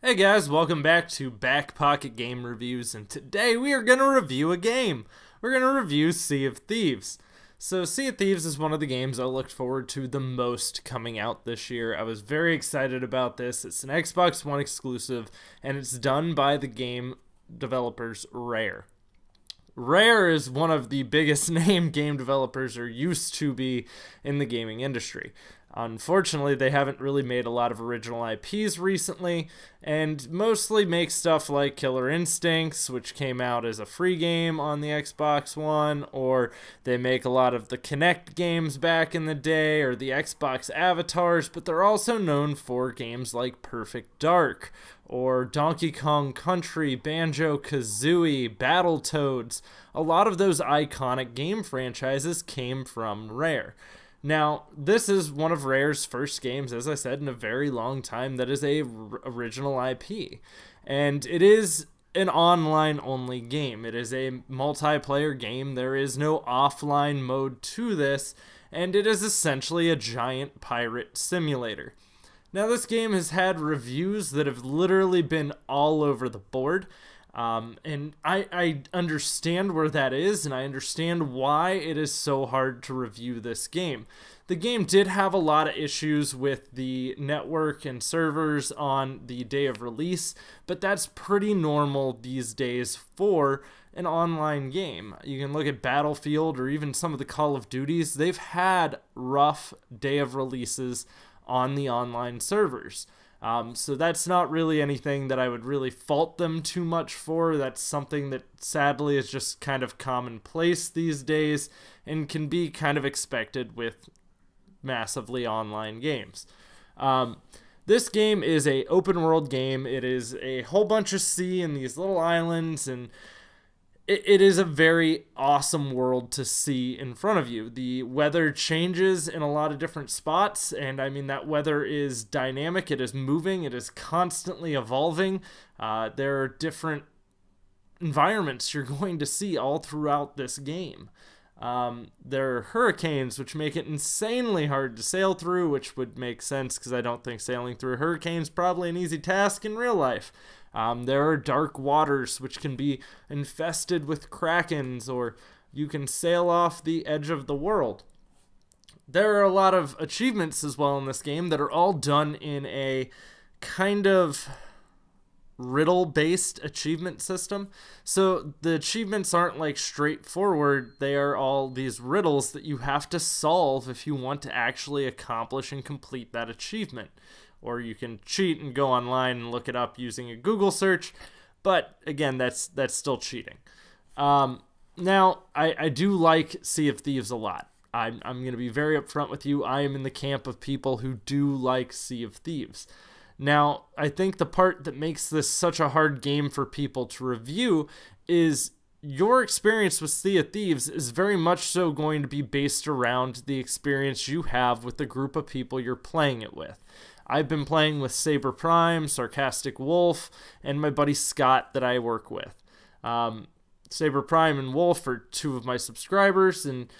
Hey guys, welcome back to BackPocketGameReviews, and today we are going to review a game. We're going to review Sea of Thieves. So Sea of Thieves is one of the games I looked forward to the most coming out this year. I was very excited about this. It's an Xbox One exclusive, and it's done by the game developers Rare. Rare is one of the biggest name game developers, or used to be, in the gaming industry. Unfortunately, they haven't really made a lot of original IPs recently, and mostly make stuff like Killer Instincts, which came out as a free game on the Xbox One, or they make a lot of the Kinect games back in the day, or the Xbox avatars, but they're also known for games like Perfect Dark, or Donkey Kong Country, Banjo-Kazooie, Battletoads. A lot of those iconic game franchises came from Rare. Now, this is one of Rare's first games, as I said, in a very long time that is a original IP. And it is an online-only game. It is a multiplayer game. There is no offline mode to this, and it is essentially a giant pirate simulator. Now, this game has had reviews that have literally been all over the board. And I understand where that is, and I understand why it is so hard to review this game. The game did have a lot of issues with the network and servers on the day of release, but that's pretty normal these days for an online game. You can look at Battlefield or even some of the Call of Duties. They've had rough day of releases on the online servers. So that's not really anything that I would really fault them too much for. That's something that sadly is just kind of commonplace these days and can be kind of expected with massively online games. This game is a open world game. It is a whole bunch of sea and these little islands, and it is a very awesome world to see in front of you. The weather changes in a lot of different spots, and I mean that weather is dynamic, it is moving, it is constantly evolving. There are different environments you're going to see all throughout this game. There are hurricanes, which make it insanely hard to sail through, which would make sense because I don't think sailing through a hurricane is probably an easy task in real life. There are dark waters, which can be infested with krakens, or you can sail off the edge of the world. There are a lot of achievements as well in this game that are all done in a kind of riddle-based achievement system. So the achievements aren't like straightforward. They are all these riddles that you have to solve if you want to actually accomplish and complete that achievement. Or you can cheat and go online and look it up using a Google search, but again, that's still cheating. Now, I do like Sea of Thieves a lot. I'm going to be very upfront with you. I am in the camp of people who do like Sea of Thieves. Now, I think the part that makes this such a hard game for people to review is your experience with Sea of Thieves is very much so going to be based around the experience you have with the group of people you're playing it with. I've been playing with Saber Prime, Sarcastic Wolf, and my buddy Scott that I work with. Saber Prime and Wolf are two of my subscribers, and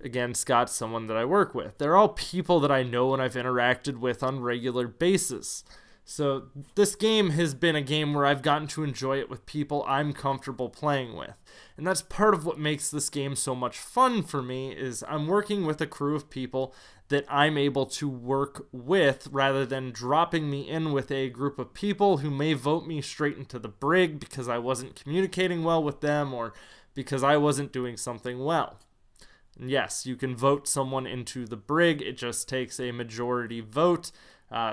again, Scott's someone that I work with. They're all people that I know and I've interacted with on a regular basis. So this game has been a game where I've gotten to enjoy it with people I'm comfortable playing with. And that's part of what makes this game so much fun for me, is I'm working with a crew of people that I'm able to work with rather than dropping me in with a group of people who may vote me straight into the brig because I wasn't communicating well with them or because I wasn't doing something well. And yes, you can vote someone into the brig. It just takes a majority vote.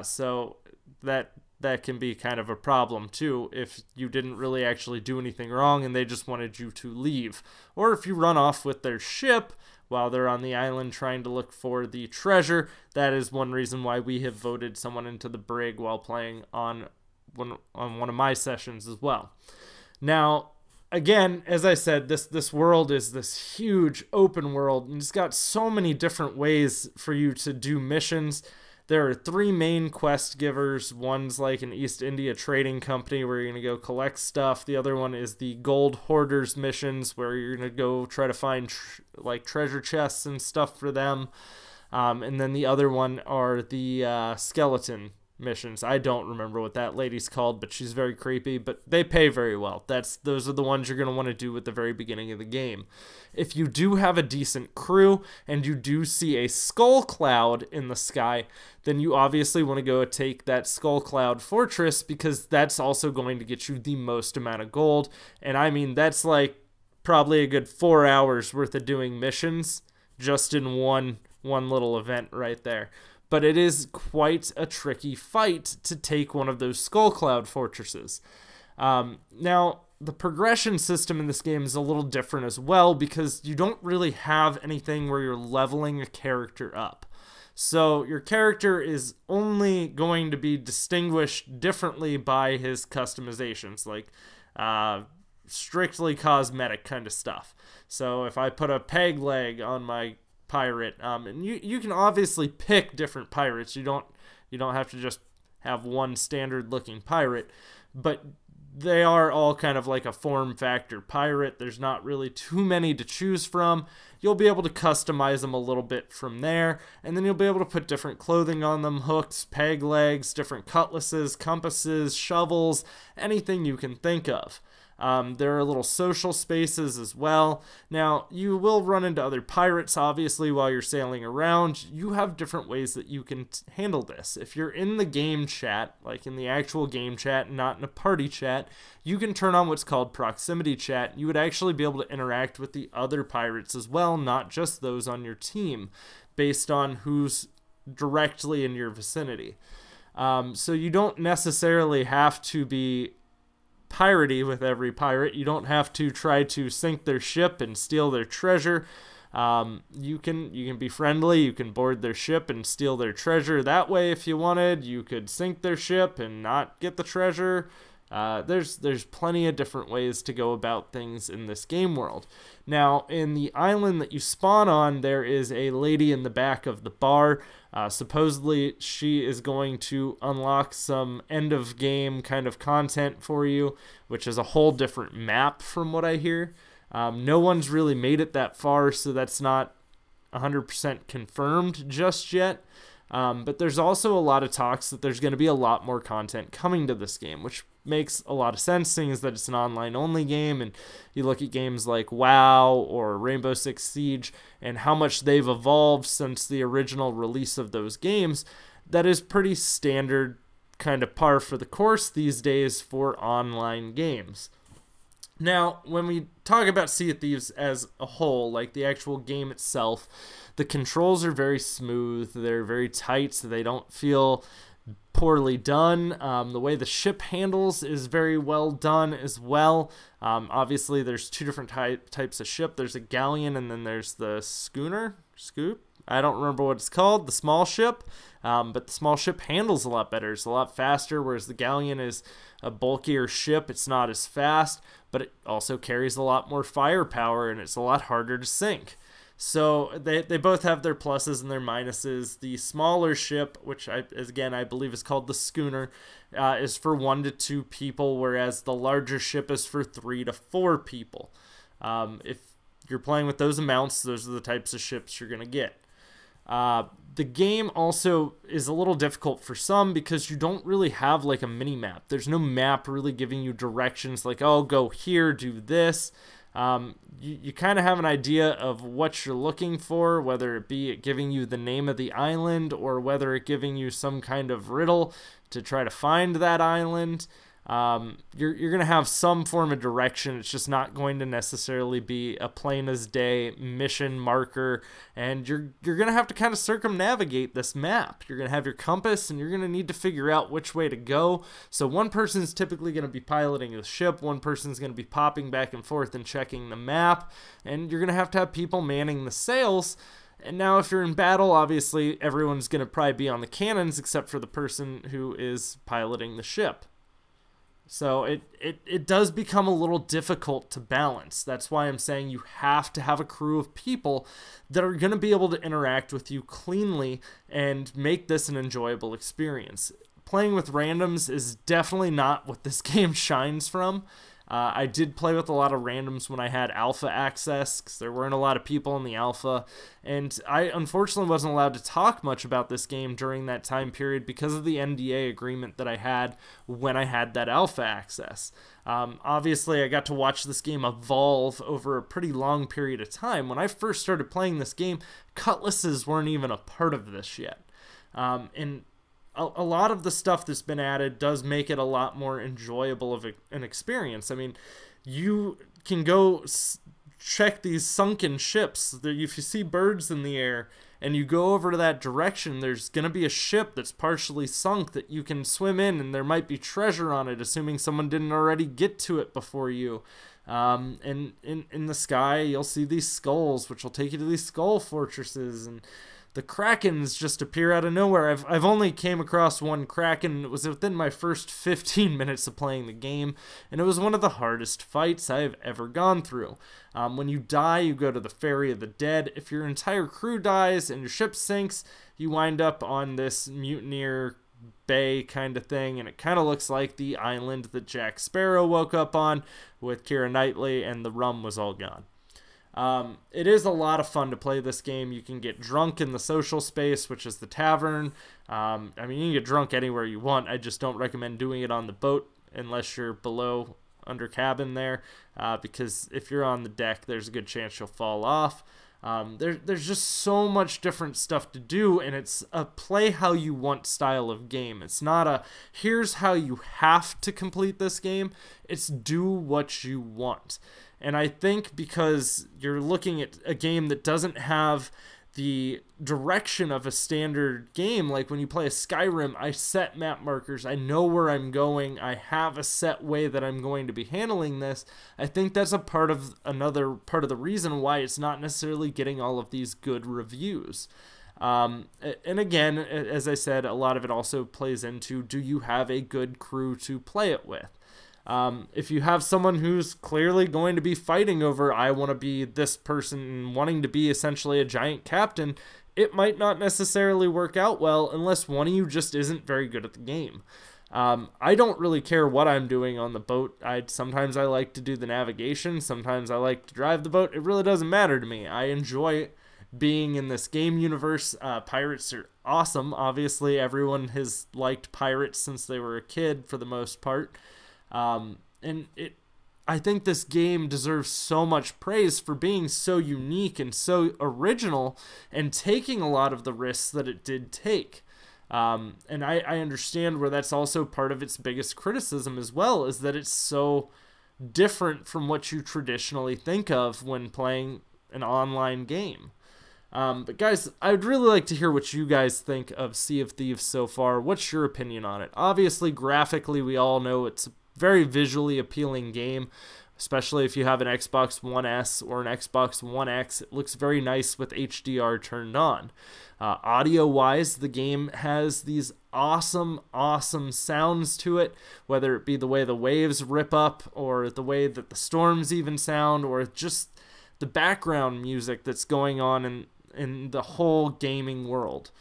So that can be kind of a problem too if you didn't really actually do anything wrong and they just wanted you to leave. Or if you run off with their ship while they're on the island trying to look for the treasure. That is one reason why we have voted someone into the brig while playing on one of my sessions as well. Now, again, as I said, this world is this huge open world, and it's got so many different ways for you to do missions. There are 3 main quest givers. One's like an East India trading company where you're going to go collect stuff. The other one is the Gold Hoarders missions where you're going to go try to find like treasure chests and stuff for them. And then the other one are the skeleton missions. I don't remember what that lady's called, but she's very creepy, but they pay very well. Those are the ones you're going to want to do at the very beginning of the game. If you do have a decent crew and you do see a skull cloud in the sky, then you obviously want to go take that skull cloud fortress, because that's also going to get you the most amount of gold. And I mean, that's like probably a good 4 hours worth of doing missions just in one little event right there. But it is quite a tricky fight to take one of those Skull Cloud fortresses. Now, the progression system in this game is a little different as well, because you don't really have anything where you're leveling a character up. So your character is only going to be distinguished differently by his customizations, like strictly cosmetic kind of stuff. So if I put a peg leg on my pirate, and you can obviously pick different pirates. You don't have to just have one standard looking pirate, but they are all kind of like a form factor pirate. There's not really too many to choose from. You'll be able to customize them a little bit from there, and then you'll be able to put different clothing on them, hooks, peg legs, different cutlasses, compasses, shovels, anything you can think of. There are little social spaces as well. Now, you will run into other pirates, obviously, while you're sailing around. You have different ways that you can handle this. If you're in the game chat, like in the actual game chat, not in a party chat, you can turn on what's called proximity chat. You would actually be able to interact with the other pirates as well, not just those on your team, based on who's directly in your vicinity. So you don't necessarily have to be piratey with every pirate. You don't have to try to sink their ship and steal their treasure. You can be friendly. You can board their ship and steal their treasure that way if you wanted. You could sink their ship and not get the treasure. There's plenty of different ways to go about things in this game world. Now, in the island that you spawn on, there is a lady in the back of the bar. Supposedly, she is going to unlock some end-of-game kind of content for you, which is a whole different map from what I hear. No one's really made it that far, so that's not 100% confirmed just yet. But there's also a lot of talks that there's going to be a lot more content coming to this game, which makes a lot of sense, seeing as that it's an online-only game, and you look at games like WoW or Rainbow Six Siege and how much they've evolved since the original release of those games. That is pretty standard, kind of par for the course these days for online games. Now, when we talk about Sea of Thieves as a whole, like the actual game itself, the controls are very smooth, they're very tight, so they don't feel poorly done. The way the ship handles is very well done as well. Obviously, there's two different types of ship. There's a galleon, and then there's the scoop. I don't remember what it's called, the small ship. But the small ship handles a lot better. It's a lot faster, whereas the galleon is a bulkier ship. It's not as fast, but it also carries a lot more firepower, and it's a lot harder to sink. So they both have their pluses and their minuses. The smaller ship, which I believe is called the schooner, is for 1 to 2 people, whereas the larger ship is for 3 to 4 people. If you're playing with those amounts, those are the types of ships you're going to get. The game also is a little difficult for some because you don't really have like a mini map. There's no map really giving you directions like, oh, go here, do this. You kind of have an idea of what you're looking for, whether it be it giving you the name of the island or whether it giving you some kind of riddle to try to find that island. You're going to have some form of direction. It's just not going to necessarily be a plain as day mission marker, and you're going to have to kind of circumnavigate this map. You're going to have your compass, and you're going to need to figure out which way to go. So one person's typically going to be piloting the ship, one person's going to be popping back and forth and checking the map, and you're going to have people manning the sails. And now if you're in battle, obviously everyone's going to probably be on the cannons except for the person who is piloting the ship. So it does become a little difficult to balance. That's why I'm saying you have to have a crew of people that are going to be able to interact with you cleanly and make this an enjoyable experience. Playing with randoms is definitely not what this game shines from. I did play with a lot of randoms when I had alpha access, because there weren't a lot of people in the alpha, and I unfortunately wasn't allowed to talk much about this game during that time period because of the NDA agreement that I had when I had that alpha access. Obviously, I got to watch this game evolve over a pretty long period of time. When I first started playing this game, cutlasses weren't even a part of this yet. And a lot of the stuff that's been added does make it a lot more enjoyable of an experience. I mean, you can go check these sunken ships. If you see birds in the air and you go over to that direction, there's going to be a ship that's partially sunk that you can swim in, and there might be treasure on it, assuming someone didn't already get to it before you. And in the sky, you'll see these skulls, which will take you to these skull fortresses, and the krakens just appear out of nowhere. I've only came across one kraken. It was within my first 15 minutes of playing the game, and it was one of the hardest fights I've ever gone through. When you die, you go to the Ferry of the Dead. If your entire crew dies and your ship sinks, you wind up on this mutineer bay kind of thing, and it kind of looks like the island that Jack Sparrow woke up on with Keira Knightley, and the rum was all gone. It is a lot of fun to play this game. You can get drunk in the social space, which is the tavern. I mean, you can get drunk anywhere you want. I just don't recommend doing it on the boat unless you're below under cabin there, because if you're on the deck, there's a good chance you'll fall off. There's just so much different stuff to do, and it's a play how you want style of game. It's not a here's how you have to complete this game. It's do what you want. And I think because you're looking at a game that doesn't have the direction of a standard game, like when you play a Skyrim, I set map markers, I know where I'm going, I have a set way that I'm going to be handling this. I think that's another part of the reason why it's not necessarily getting all of these good reviews. And again, as I said, a lot of it also plays into, do you have a good crew to play it with? If you have someone who's clearly going to be fighting over, I want to be this person and wanting to be essentially a giant captain, it might not necessarily work out well unless one of you just isn't very good at the game. I don't really care what I'm doing on the boat. Sometimes I like to do the navigation, sometimes I like to drive the boat. It really doesn't matter to me. I enjoy being in this game universe. Pirates are awesome. Obviously, everyone has liked pirates since they were a kid for the most part. I think this game deserves so much praise for being so unique and so original and taking a lot of the risks that it did take. And I understand where that's also part of its biggest criticism as well, is that it's so different from what you traditionally think of when playing an online game. But guys, I would really like to hear what you guys think of Sea of Thieves so far. What's your opinion on it? Obviously, graphically, we all know it's a very visually appealing game, especially if you have an Xbox One S or an Xbox One X. It looks very nice with HDR turned on. Audio-wise, the game has these awesome sounds to it, whether it be the way the waves rip up or the way that the storms even sound, or just the background music that's going on in the whole gaming world.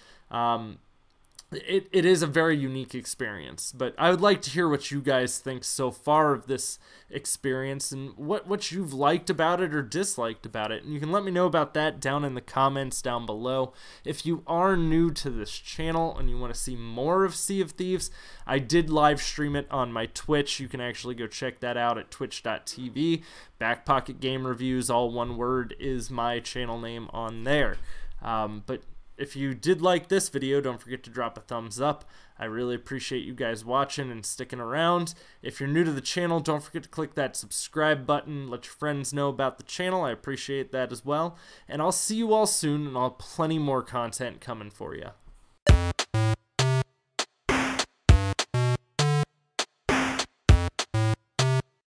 It is a very unique experience, but I would like to hear what you guys think so far of this experience and what you've liked about it or disliked about it. And you can let me know about that down in the comments down below. If you are new to this channel and you want to see more of Sea of Thieves, I did live stream it on my Twitch. You can actually go check that out at twitch.tv. BackPocketGameReviews, all one word, is my channel name on there. But if you did like this video, don't forget to drop a thumbs up. I really appreciate you guys watching and sticking around. If you're new to the channel, don't forget to click that subscribe button. Let your friends know about the channel. I appreciate that as well. And I'll see you all soon, and I'll have plenty more content coming for you.